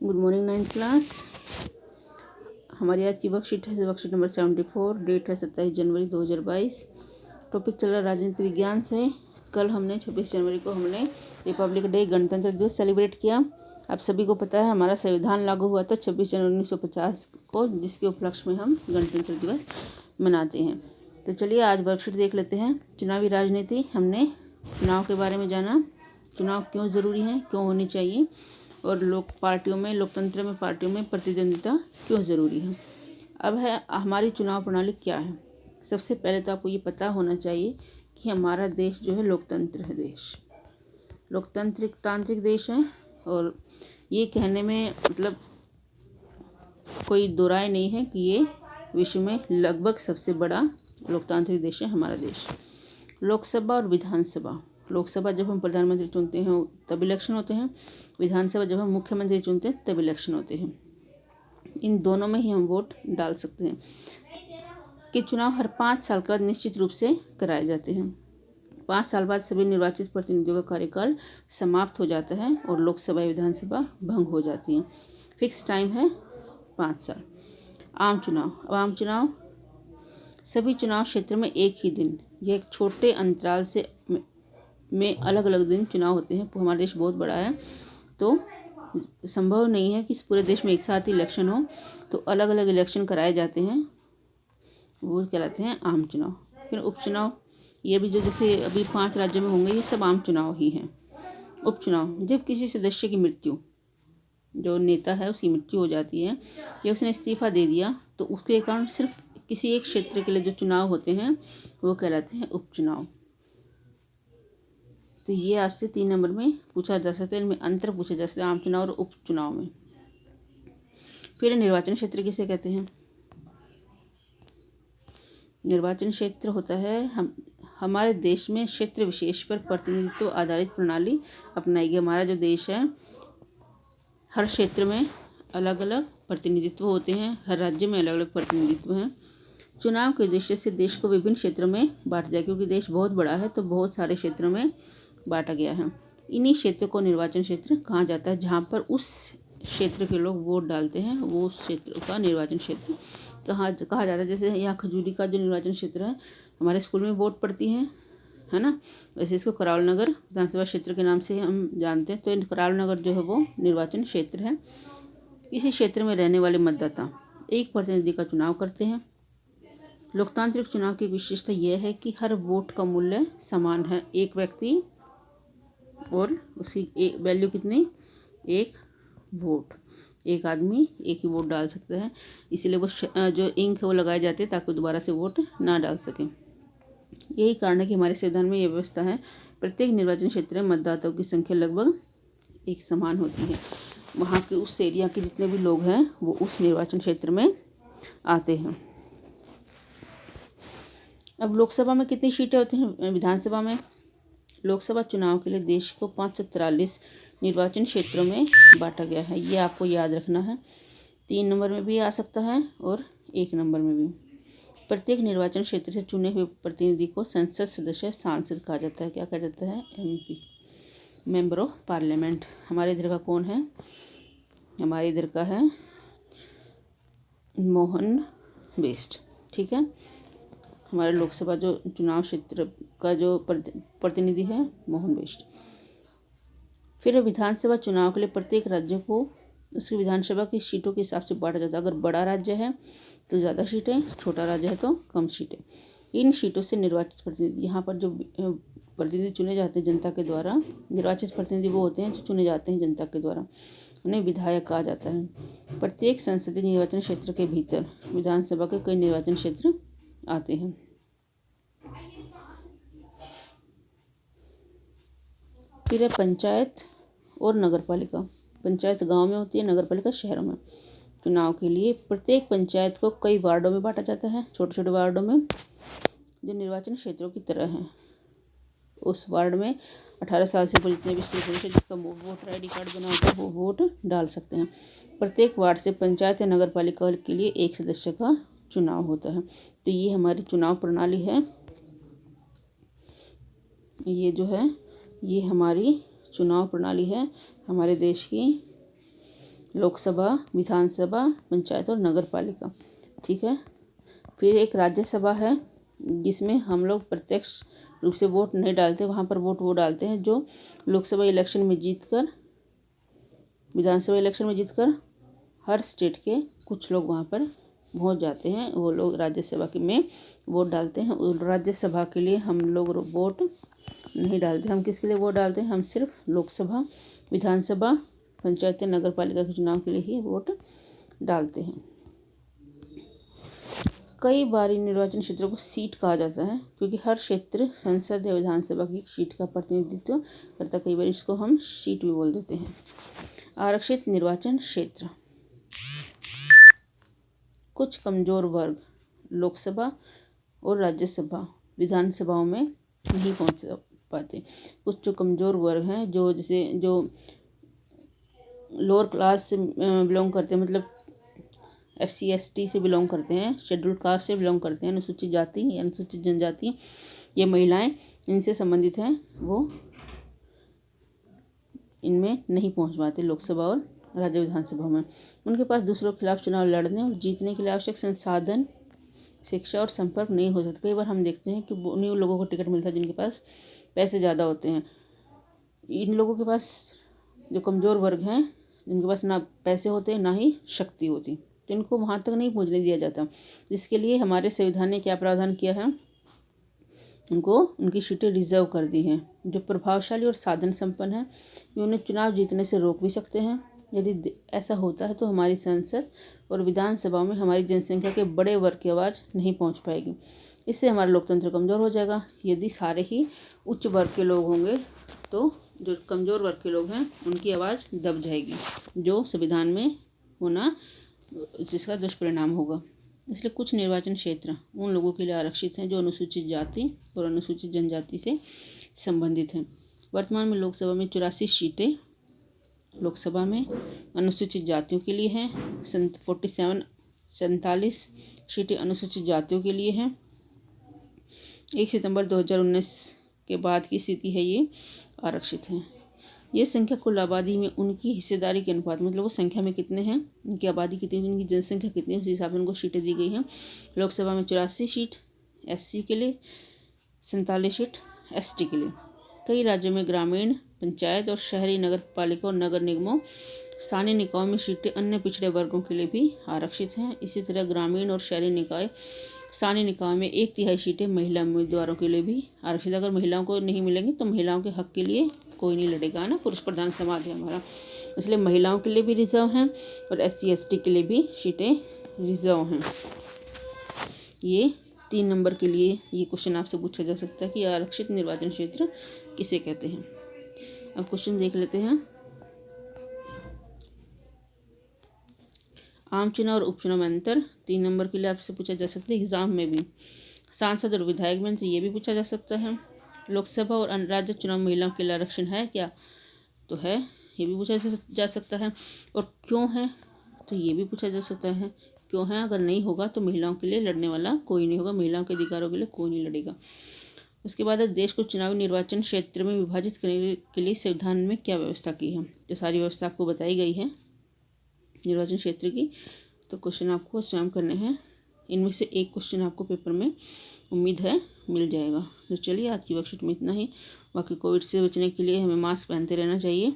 Good morning 9th class. हमारी आज की वर्कशीट है वर्कशीट नंबर 74। डेट है 27 जनवरी 2022। टॉपिक चल रहा है राजनीति विज्ञान से। कल हमने 26 जनवरी को हमने रिपब्लिक डे गणतंत्र दिवस सेलिब्रेट किया। आप सभी को पता है हमारा संविधान लागू हुआ था 26 जनवरी 1950 को, जिसके उपलक्ष्य में हम गणतंत्र दिवस मनाते हैं। तो चलिए आज वर्कशीट देख लेते हैं। चुनावी राजनीति, हमने चुनाव के बारे में जाना, चुनाव क्यों ज़रूरी हैं, क्यों होनी चाहिए, और लोकतंत्र में पार्टियों में प्रतिद्वंदिता क्यों ज़रूरी है। अब है हमारी चुनाव प्रणाली क्या है। सबसे पहले तो आपको ये पता होना चाहिए कि हमारा देश जो है लोकतंत्र है, तांत्रिक देश है। और ये कहने में मतलब कोई दो राय नहीं है कि ये विश्व में लगभग सबसे बड़ा लोकतांत्रिक देश है हमारा देश। लोकसभा और विधानसभा, लोकसभा जब हम प्रधानमंत्री चुनते हैं तब इलेक्शन होते हैं, विधानसभा जब हम मुख्यमंत्री चुनते हैं तब इलेक्शन होते हैं। इन दोनों में ही हम वोट डाल सकते हैं। कि चुनाव हर 5 साल के बाद निश्चित रूप से कराए जाते हैं। 5 साल बाद सभी निर्वाचित प्रतिनिधियों का कार्यकाल समाप्त हो जाता है और लोकसभा विधानसभा भंग हो जाती हैं। फिक्स टाइम है 5 साल। आम चुनाव, अब आम चुनाव सभी चुनाव क्षेत्र में एक ही दिन, यह एक छोटे अंतराल से में अलग अलग दिन चुनाव होते हैं। हमारा देश बहुत बड़ा है तो संभव नहीं है कि इस पूरे देश में एक साथ ही इलेक्शन हो, तो अलग अलग इलेक्शन कराए जाते हैं, वो कहलाते हैं आम चुनाव। फिर उपचुनाव, ये भी जो जैसे अभी 5 राज्यों में होंगे, ये सब आम चुनाव ही हैं। उपचुनाव, जब किसी सदस्य की मृत्यु, जो नेता है उसकी मृत्यु हो जाती है या उसने इस्तीफा दे दिया, तो उसके कारण सिर्फ किसी एक क्षेत्र के लिए जो चुनाव होते हैं वो कहलाते हैं उपचुनाव। तो ये आपसे 3 नंबर में पूछा जा सकता है, इनमें अंतर पूछा जा सकता है आम चुनाव और उपचुनाव में। फिर निर्वाचन क्षेत्र किसे कहते हैं। निर्वाचन क्षेत्र होता है हमारे देश में क्षेत्र विशेष पर प्रतिनिधित्व आधारित प्रणाली अपनाई गई। हमारा जो देश है, हर क्षेत्र में अलग अलग प्रतिनिधित्व होते हैं, हर राज्य में अलग अलग प्रतिनिधित्व हैं। चुनाव के उद्देश्य से देश को विभिन्न क्षेत्रों में बांटा जाए, क्योंकि देश बहुत बड़ा है तो बहुत सारे क्षेत्रों में बांटा गया है। इन्हीं क्षेत्रों को निर्वाचन क्षेत्र कहा जाता है। जहाँ पर उस क्षेत्र के लोग वोट डालते हैं वो उस क्षेत्र का निर्वाचन क्षेत्र कहा जाता है। जैसे यहाँ खजूरी का जो निर्वाचन क्षेत्र है, हमारे स्कूल में वोट पड़ती है ना, वैसे इसको करावल नगर विधानसभा क्षेत्र के नाम से हम जानते हैं। तो करावल नगर जो है वो निर्वाचन क्षेत्र है। इसी क्षेत्र में रहने वाले मतदाता एक प्रतिनिधि का चुनाव करते हैं। लोकतांत्रिक चुनाव की विशेषता यह है कि हर वोट का मूल्य समान है। एक व्यक्ति और उसकी वैल्यू कितनी, 1 वोट, एक आदमी एक ही वोट डाल सकता है। इसीलिए वो जो इंक है वो लगाए जाते हैं ताकि दोबारा से वोट ना डाल सकें। यही कारण है कि हमारे संविधान में यह व्यवस्था है। प्रत्येक निर्वाचन क्षेत्र में मतदाताओं की संख्या लगभग एक समान होती है। वहाँ के उस एरिया के जितने भी लोग हैं वो उस निर्वाचन क्षेत्र में आते हैं। अब लोकसभा में कितनी सीटें होती हैं। विधानसभा में लोकसभा चुनाव के लिए देश को 543 निर्वाचन क्षेत्रों में बांटा गया है। ये आपको याद रखना है। 3 नंबर में भी आ सकता है और 1 नंबर में भी। प्रत्येक निर्वाचन क्षेत्र से चुने हुए प्रतिनिधि को संसद सदस्य सांसद कहा जाता है। क्या कहा जाता है, MP, मेंबर ऑफ पार्लियामेंट। हमारे इधर का कौन है, हमारे इधर का है मोहन बेस्ट, ठीक है। हमारे लोकसभा जो चुनाव क्षेत्र का जो प्रतिनिधि है मोहन बेस्ट। फिर विधानसभा चुनाव के लिए प्रत्येक राज्य को उसकी विधानसभा की सीटों के हिसाब से बांटा जाता है। अगर बड़ा राज्य है तो ज़्यादा सीटें, छोटा राज्य है तो कम सीटें। इन सीटों से निर्वाचित प्रतिनिधि, यहाँ पर जो प्रतिनिधि चुने जाते हैं जनता के द्वारा, निर्वाचित प्रतिनिधि वो होते हैं जो चुने जाते हैं जनता के द्वारा, उन्हें विधायक कहा जाता है। प्रत्येक संसदीय निर्वाचन क्षेत्र के भीतर विधानसभा के कई निर्वाचन क्षेत्र आते हैं। फिर है पंचायत और नगरपालिका। पंचायत गांव में होती है, नगरपालिका शहरों में। चुनाव के लिए प्रत्येक पंचायत को कई वार्डों में बांटा जाता है, छोटे छोटे वार्डों में जो निर्वाचन क्षेत्रों की तरह हैं। उस वार्ड में 18 साल से ऊपर जितने भी स्त्री पुरुष है जिसका वोटर ID कार्ड बना होता है वो वोट डाल सकते हैं। प्रत्येक वार्ड से पंचायत या नगरपालिका के लिए एक सदस्य का चुनाव होता है। तो ये हमारी चुनाव प्रणाली है। ये जो है ये हमारी चुनाव प्रणाली है हमारे देश की। लोकसभा, विधानसभा, पंचायत और नगर पालिका। ठीक है। फिर एक राज्यसभा है जिसमें हम लोग प्रत्यक्ष रूप से वोट नहीं डालते, वहाँ पर वोट वो डालते हैं जो लोकसभा इलेक्शन में जीतकर, विधानसभा इलेक्शन में जीतकर हर स्टेट के कुछ लोग वहाँ पर पहुँच जाते हैं, वो लोग राज्यसभा के में वोट डालते हैं। और राज्यसभा के लिए हम लोग वोट नहीं डालते। हम किसके लिए वोट डालते हैं? हम सिर्फ लोकसभा, विधानसभा, पंचायत, नगर पालिका के चुनाव के लिए ही वोट डालते हैं। कई बार इन निर्वाचन क्षेत्रों को सीट कहा जाता है क्योंकि हर क्षेत्र संसद या विधानसभा की सीट का प्रतिनिधित्व करता है। कई बार इसको हम सीट भी बोल देते हैं। आरक्षित निर्वाचन क्षेत्र। कुछ कमजोर वर्ग लोकसभा और राज्यसभा, विधानसभाओं में नहीं पहुंच पाते। कुछ जो कमज़ोर वर्ग हैं, जो जैसे जो लोअर क्लास से बिलोंग करते हैं, मतलब SC ST से बिलोंग करते हैं, शेड्यूल्ड कास्ट से बिलोंग करते हैं, अनुसूचित जाति या अनुसूचित जनजाति, ये महिलाएं इनसे संबंधित हैं, वो इनमें नहीं पहुंच पाते लोकसभा और राज्य विधानसभा में। उनके पास दूसरों के खिलाफ चुनाव लड़ने और जीतने के लिए आवश्यक संसाधन, शिक्षा और संपर्क नहीं हो सकता। कई बार हम देखते हैं कि उन्हीं लोगों को टिकट मिलता है जिनके पास पैसे ज़्यादा होते हैं। इन लोगों के पास, जो कमज़ोर वर्ग हैं, जिनके पास ना पैसे होते ना ही शक्ति होती, तो इनको वहाँ तक नहीं पहुँचने दिया जाता। जिसके लिए हमारे संविधान ने क्या प्रावधान किया है? उनको उनकी सीटें रिजर्व कर दी हैं। जो प्रभावशाली और साधन संपन्न है वे उन्हें चुनाव जीतने से रोक भी सकते हैं। यदि ऐसा होता है तो हमारी संसद और विधानसभा में हमारी जनसंख्या के बड़े वर्ग की आवाज़ नहीं पहुंच पाएगी। इससे हमारा लोकतंत्र कमज़ोर हो जाएगा। यदि सारे ही उच्च वर्ग के लोग होंगे तो जो कमज़ोर वर्ग के लोग हैं उनकी आवाज़ दब जाएगी, जो संविधान में होना, जिसका दुष्परिणाम होगा। इसलिए कुछ निर्वाचन क्षेत्र उन लोगों के लिए आरक्षित हैं जो अनुसूचित जाति और अनुसूचित जनजाति से संबंधित हैं। वर्तमान में लोकसभा में 84 सीटें लोकसभा में अनुसूचित जातियों के लिए हैं, 47 सीटें अनुसूचित जातियों के लिए हैं। 1 सितंबर 2019 के बाद की स्थिति है, ये आरक्षित हैं। ये संख्या कुल आबादी में उनकी हिस्सेदारी के अनुपात, मतलब वो संख्या में कितने हैं, उनकी आबादी कितनी, उनकी जनसंख्या कितनी, उस हिसाब से उनको सीटें दी गई हैं। लोकसभा में 84 सीट SC के लिए, 47 सीट ST के लिए। कई राज्यों में ग्रामीण, पंचायत और शहरी नगर पालिका और नगर निगमों, स्थानीय निकायों में सीटें अन्य पिछड़े वर्गों के लिए भी आरक्षित हैं। इसी तरह ग्रामीण और शहरी निकाय, स्थानीय निकाय में 1/3 सीटें महिला उम्मीदवारों के लिए भी आरक्षित। अगर महिलाओं को नहीं मिलेंगी तो महिलाओं के हक के लिए कोई नहीं लड़ेगा ना, पुरुष प्रधान समाज है हमारा, इसलिए महिलाओं के लिए भी रिजर्व हैं और SC ST के लिए भी सीटें रिजर्व हैं। ये 3 नंबर के लिए ये क्वेश्चन आपसे पूछा जा सकता है कि आरक्षित निर्वाचन क्षेत्र किसे कहते हैं। अब क्वेश्चन देख लेते हैं। आम चुनाव और उपचुनाव में अंतर 3 नंबर के लिए आपसे पूछा जा सकता है एग्जाम में भी। सांसद और विधायक मंत्री, ये भी पूछा जा सकता है। लोकसभा और राज्य चुनाव महिलाओं के लिए आरक्षण है क्या? तो है, ये भी पूछा जा सकता है। और क्यों है? तो ये भी पूछा जा सकता है क्यों है। अगर नहीं होगा तो महिलाओं के लिए लड़ने वाला कोई नहीं होगा, महिलाओं के अधिकारों के लिए कोई नहीं लड़ेगा। उसके बाद देश को चुनावी निर्वाचन क्षेत्र में विभाजित करने के लिए संविधान में क्या व्यवस्था की है? तो सारी व्यवस्था आपको बताई गई है निर्वाचन क्षेत्र की। तो क्वेश्चन आपको स्वयं करने हैं। इनमें से एक क्वेश्चन आपको पेपर में उम्मीद है मिल जाएगा। तो चलिए आज की वर्कशीट में इतना ही। बाकी कोविड से बचने के लिए हमें मास्क पहनते रहना चाहिए।